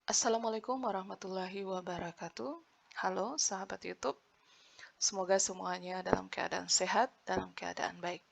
Assalamualaikum warahmatullahi wabarakatuh. Halo sahabat YouTube, semoga semuanya dalam keadaan sehat, dalam keadaan baik.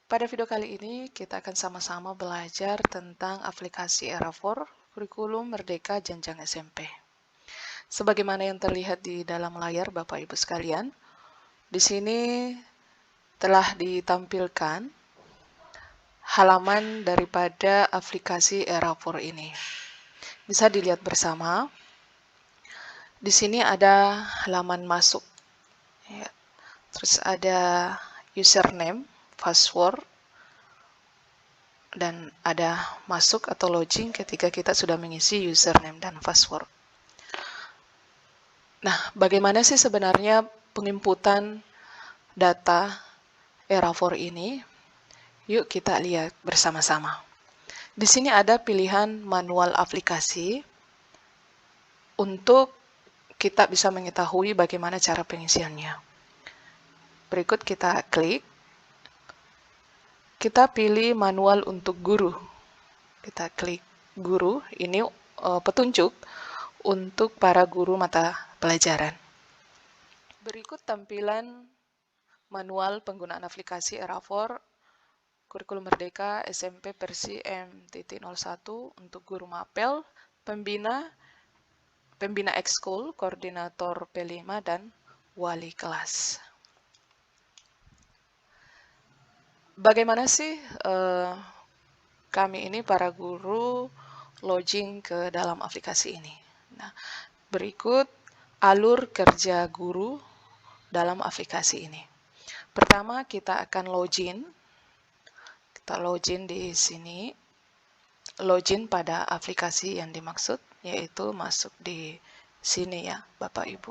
Pada video kali ini kita akan sama-sama belajar tentang aplikasi Era4 Kurikulum Merdeka Jenjang SMP. Sebagaimana yang terlihat di dalam layar Bapak Ibu sekalian, di sini telah ditampilkan halaman daripada aplikasi Era4 ini. Bisa dilihat bersama. Di sini ada halaman masuk, ya. Terus ada username, password, dan ada masuk atau login ketika kita sudah mengisi username dan password. Nah, bagaimana sih sebenarnya penginputan data Era4 ini? Yuk kita lihat bersama-sama. Di sini ada pilihan manual aplikasi untuk kita bisa mengetahui bagaimana cara pengisiannya. Berikut kita klik. Kita pilih manual untuk guru. Kita klik guru, ini petunjuk untuk para guru mata pelajaran. Berikut tampilan manual penggunaan aplikasi Era4 Kurikulum Merdeka SMP versi M.01 untuk guru mapel, pembina ekskul, koordinator P5, dan wali kelas. Bagaimana sih kami ini para guru login ke dalam aplikasi ini? Nah, berikut alur kerja guru dalam aplikasi ini. Pertama, kita akan login. Kita login di sini. Login pada aplikasi yang dimaksud, yaitu masuk di sini ya, Bapak Ibu.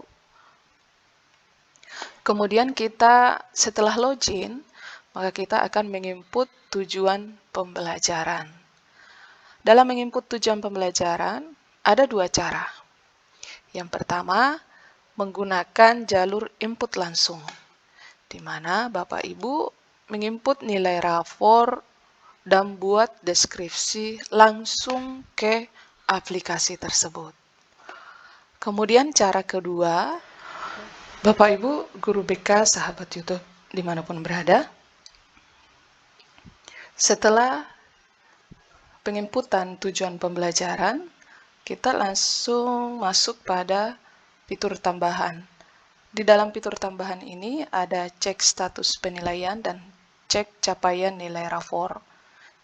Kemudian kita setelah login, maka kita akan menginput tujuan pembelajaran. Dalam menginput tujuan pembelajaran, ada dua cara. Yang pertama, menggunakan jalur input langsung, di mana Bapak Ibu menginput nilai rapor dan buat deskripsi langsung ke aplikasi tersebut. Kemudian cara kedua, Bapak Ibu guru BK sahabat YouTube dimanapun berada, setelah penginputan tujuan pembelajaran, kita langsung masuk pada fitur tambahan. Di dalam fitur tambahan ini ada cek status penilaian dan cek capaian nilai rapor,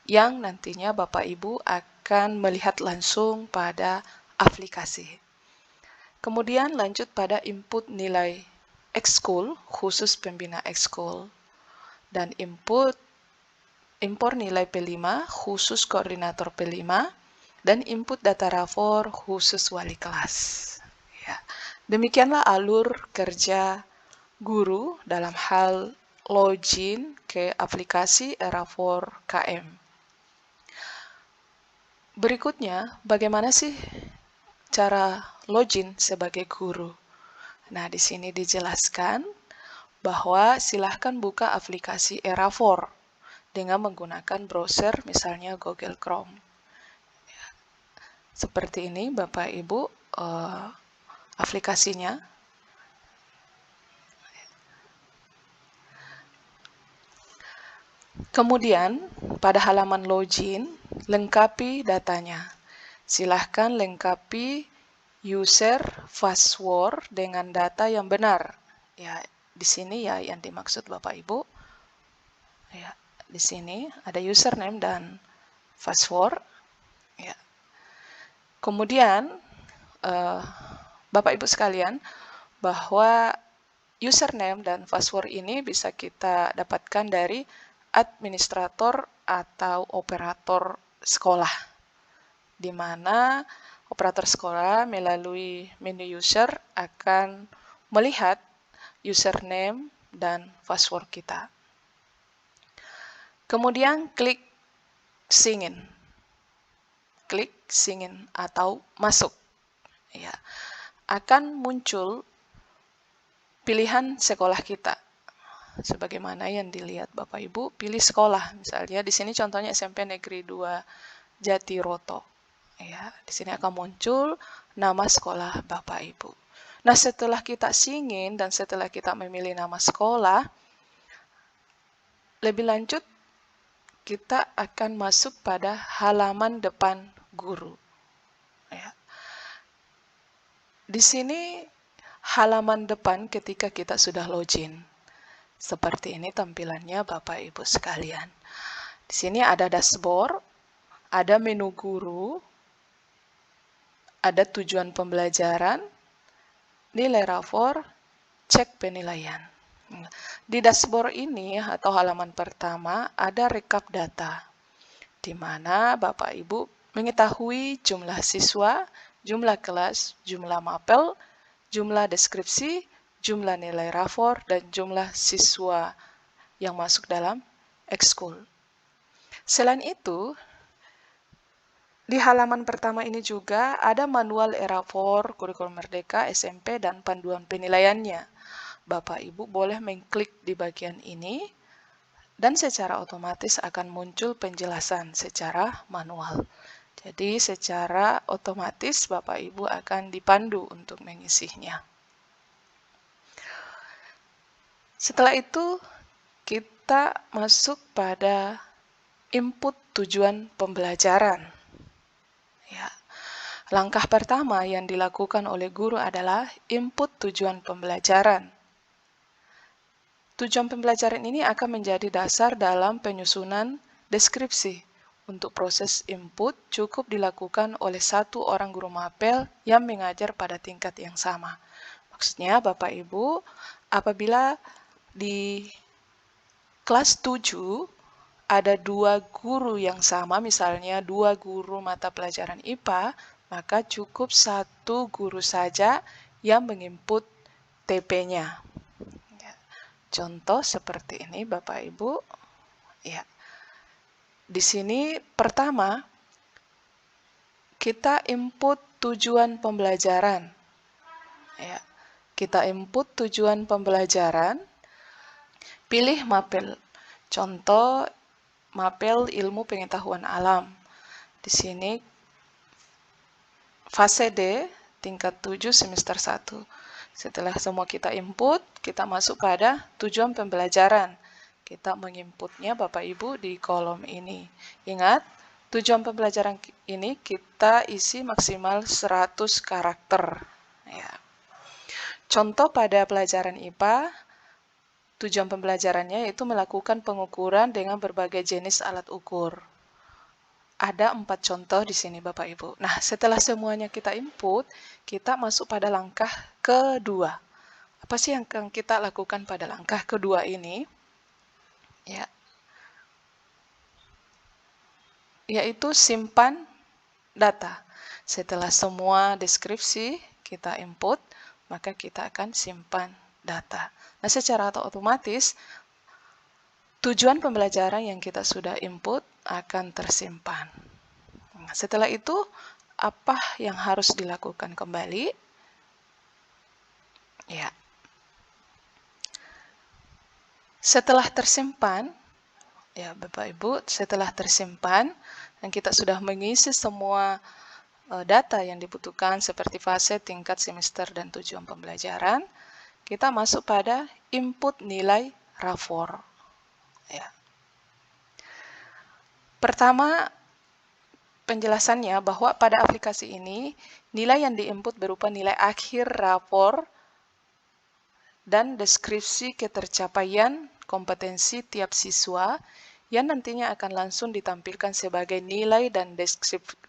yang nantinya Bapak Ibu akan melihat langsung pada aplikasi. Kemudian lanjut pada input nilai ekskul, khusus pembina ekskul, dan impor nilai P5 khusus koordinator P5, dan input data rapor khusus wali kelas. Ya. Demikianlah alur kerja guru dalam hal login ke aplikasi Era4 KM. Berikutnya, bagaimana sih cara login sebagai guru? Nah, di sini dijelaskan bahwa silahkan buka aplikasi Era4 dengan menggunakan browser, misalnya Google Chrome. Seperti ini, Bapak Ibu, aplikasinya. Kemudian, pada halaman login, lengkapi datanya. Silahkan lengkapi user password dengan data yang benar. Ya, di sini ya yang dimaksud Bapak Ibu. Ya, di sini ada username dan password. Ya. Kemudian, Bapak Ibu sekalian, bahwa username dan password ini bisa kita dapatkan dari administrator atau operator sekolah, di mana operator sekolah melalui menu user akan melihat username dan password kita. Kemudian klik sign in. Klik sign in atau masuk. Ya, akan muncul pilihan sekolah kita. Sebagaimana yang dilihat Bapak Ibu, pilih sekolah. Misalnya di sini contohnya SMP Negeri 2 Jatiroto. Ya, di sini akan muncul nama sekolah Bapak Ibu. Nah, setelah kita singin dan setelah kita memilih nama sekolah, lebih lanjut kita akan masuk pada halaman depan guru. Ya. Di sini halaman depan ketika kita sudah login. Seperti ini tampilannya Bapak Ibu sekalian. Di sini ada dashboard, ada menu guru, ada tujuan pembelajaran, nilai rapor, cek penilaian. Di dashboard ini atau halaman pertama ada rekap data, di mana Bapak Ibu mengetahui jumlah siswa, jumlah kelas, jumlah mapel, jumlah deskripsi, jumlah nilai rapor, dan jumlah siswa yang masuk dalam ekskul. Selain itu, di halaman pertama ini juga ada manual e-rapor, kurikulum merdeka, SMP, dan panduan penilaiannya. Bapak Ibu boleh mengklik di bagian ini, dan secara otomatis akan muncul penjelasan secara manual. Jadi secara otomatis Bapak Ibu akan dipandu untuk mengisinya. Setelah itu, kita masuk pada input tujuan pembelajaran. Ya. Langkah pertama yang dilakukan oleh guru adalah input tujuan pembelajaran. Tujuan pembelajaran ini akan menjadi dasar dalam penyusunan deskripsi. Untuk proses input cukup dilakukan oleh satu orang guru mapel yang mengajar pada tingkat yang sama. Maksudnya Bapak Ibu, apabila di kelas 7 ada 2 guru yang sama, misalnya 2 guru mata pelajaran IPA, maka cukup 1 guru saja yang menginput TP-nya. Contoh seperti ini Bapak Ibu. Ya. Di sini pertama kita input tujuan pembelajaran. Ya. Kita input tujuan pembelajaran, pilih mapel. Contoh mapel ilmu pengetahuan alam. Di sini fase D tingkat 7 semester 1. Setelah semua kita input, kita masuk pada tujuan pembelajaran. Kita menginputnya Bapak Ibu di kolom ini. Ingat, tujuan pembelajaran ini kita isi maksimal 100 karakter. Ya. Contoh pada pelajaran IPA, tujuan pembelajarannya yaitu melakukan pengukuran dengan berbagai jenis alat ukur. Ada 4 contoh di sini Bapak Ibu. Nah, setelah semuanya kita input, kita masuk pada langkah kedua. Apa sih yang akan kita lakukan pada langkah kedua ini? Ya. Yaitu simpan data. Setelah semua deskripsi kita input, maka kita akan simpan data. Nah, secara otomatis tujuan pembelajaran yang kita sudah input akan tersimpan. Nah, setelah itu, apa yang harus dilakukan kembali? Ya. Setelah tersimpan, ya Bapak Ibu, setelah tersimpan, dan kita sudah mengisi semua data yang dibutuhkan seperti fase, tingkat, semester, dan tujuan pembelajaran, kita masuk pada input nilai rapor. Ya. Pertama, penjelasannya bahwa pada aplikasi ini, nilai yang diinput berupa nilai akhir rapor dan deskripsi ketercapaian kompetensi tiap siswa yang nantinya akan langsung ditampilkan sebagai nilai dan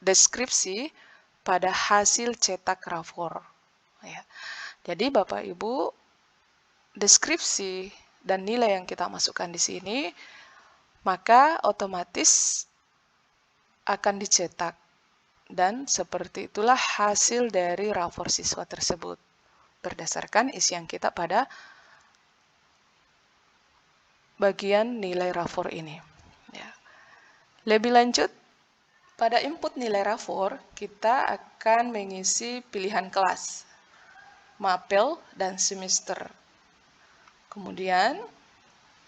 deskripsi pada hasil cetak rapor. Ya. Jadi Bapak Ibu, deskripsi dan nilai yang kita masukkan di sini, maka otomatis akan dicetak. Dan seperti itulah hasil dari rapor siswa tersebut, berdasarkan isian kita pada bagian nilai rapor ini. Ya. Lebih lanjut, pada input nilai rapor, kita akan mengisi pilihan kelas, mapel, dan semester. Kemudian,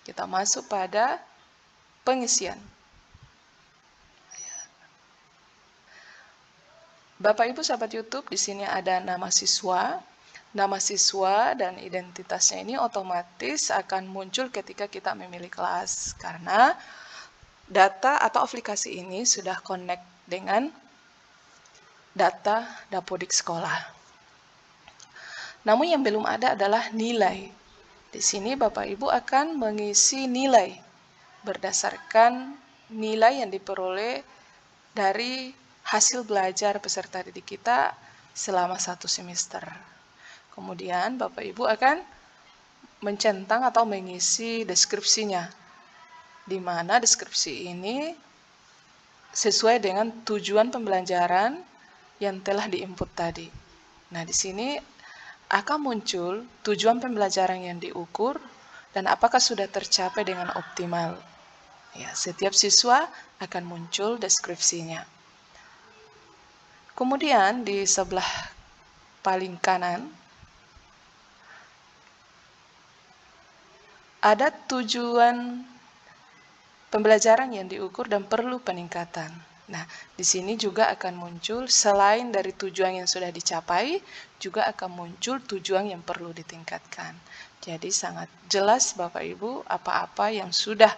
kita masuk pada pengisian. Bapak Ibu sahabat YouTube, di sini ada nama siswa. Nama siswa dan identitasnya ini otomatis akan muncul ketika kita memilih kelas, karena data atau aplikasi ini sudah connect dengan data Dapodik sekolah. Namun yang belum ada adalah nilai. Di sini Bapak Ibu akan mengisi nilai berdasarkan nilai yang diperoleh dari hasil belajar peserta didik kita selama 1 semester. Kemudian Bapak Ibu akan mencentang atau mengisi deskripsinya, di mana deskripsi ini sesuai dengan tujuan pembelajaran yang telah diinput tadi. Nah, di sini akan muncul tujuan pembelajaran yang diukur dan apakah sudah tercapai dengan optimal. Ya, setiap siswa akan muncul deskripsinya. Kemudian di sebelah paling kanan ada tujuan pembelajaran yang diukur dan perlu peningkatan. Nah, di sini juga akan muncul selain dari tujuan yang sudah dicapai, juga akan muncul tujuan yang perlu ditingkatkan. Jadi sangat jelas Bapak Ibu apa-apa yang sudah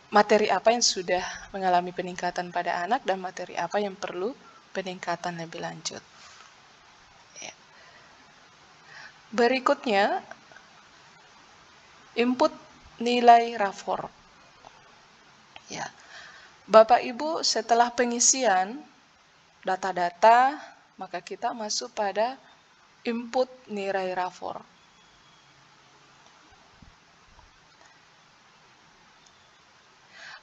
materi apa yang sudah mengalami peningkatan pada anak dan materi apa yang perlu peningkatan lebih lanjut. Ya. Berikutnya, input nilai rapor. Ya. Bapak Ibu, setelah pengisian data-data, maka kita masuk pada input nilai rapor.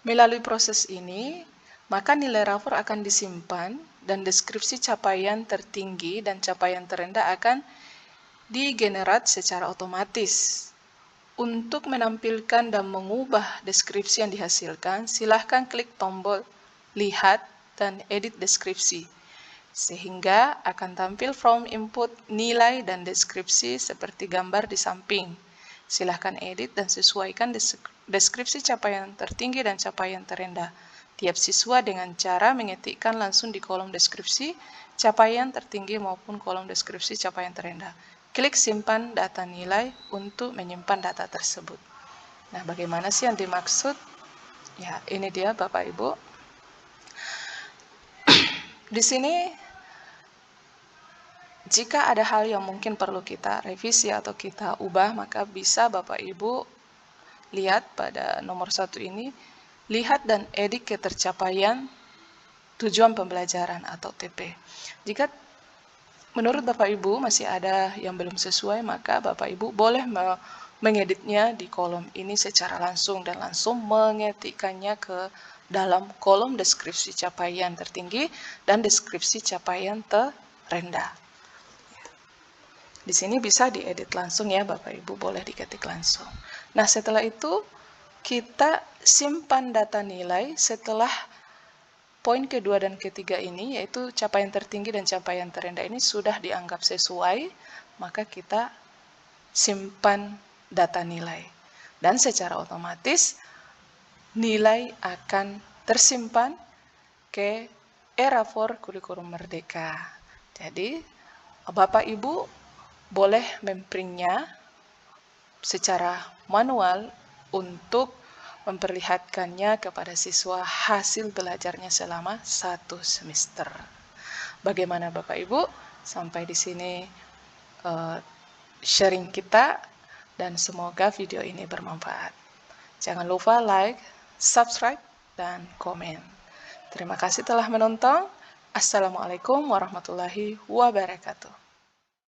Melalui proses ini, maka nilai rapor akan disimpan dan deskripsi capaian tertinggi dan capaian terendah akan digenerate secara otomatis. Untuk menampilkan dan mengubah deskripsi yang dihasilkan, silahkan klik tombol Lihat dan Edit Deskripsi, sehingga akan tampil from input nilai dan deskripsi seperti gambar di samping. Silahkan edit dan sesuaikan deskripsi capaian tertinggi dan capaian terendah tiap siswa dengan cara mengetikkan langsung di kolom deskripsi capaian tertinggi maupun kolom deskripsi capaian terendah. Klik simpan data nilai untuk menyimpan data tersebut. Nah, bagaimana sih yang dimaksud? Ya, ini dia Bapak Ibu. Di sini, jika ada hal yang mungkin perlu kita revisi atau kita ubah, maka bisa Bapak Ibu lihat pada nomor 1 ini, lihat dan edit ketercapaian tujuan pembelajaran atau TP. Jika menurut Bapak Ibu masih ada yang belum sesuai, maka Bapak Ibu boleh mengeditnya di kolom ini secara langsung dan langsung mengetikkannya ke dalam kolom deskripsi capaian tertinggi dan deskripsi capaian terendah. Di sini bisa diedit langsung ya Bapak Ibu, boleh diketik langsung. Nah, setelah itu kita simpan data nilai setelah poin kedua dan ketiga ini, yaitu capaian tertinggi dan capaian terendah ini sudah dianggap sesuai, maka kita simpan data nilai. Dan secara otomatis nilai akan tersimpan ke e-rapor Kurikulum Merdeka. Jadi, Bapak Ibu boleh memprintnya secara manual untuk memperlihatkannya kepada siswa hasil belajarnya selama 1 semester. Bagaimana Bapak Ibu? Sampai di sini sharing kita dan semoga video ini bermanfaat. Jangan lupa like, subscribe, dan komen. Terima kasih telah menonton. Assalamualaikum warahmatullahi wabarakatuh.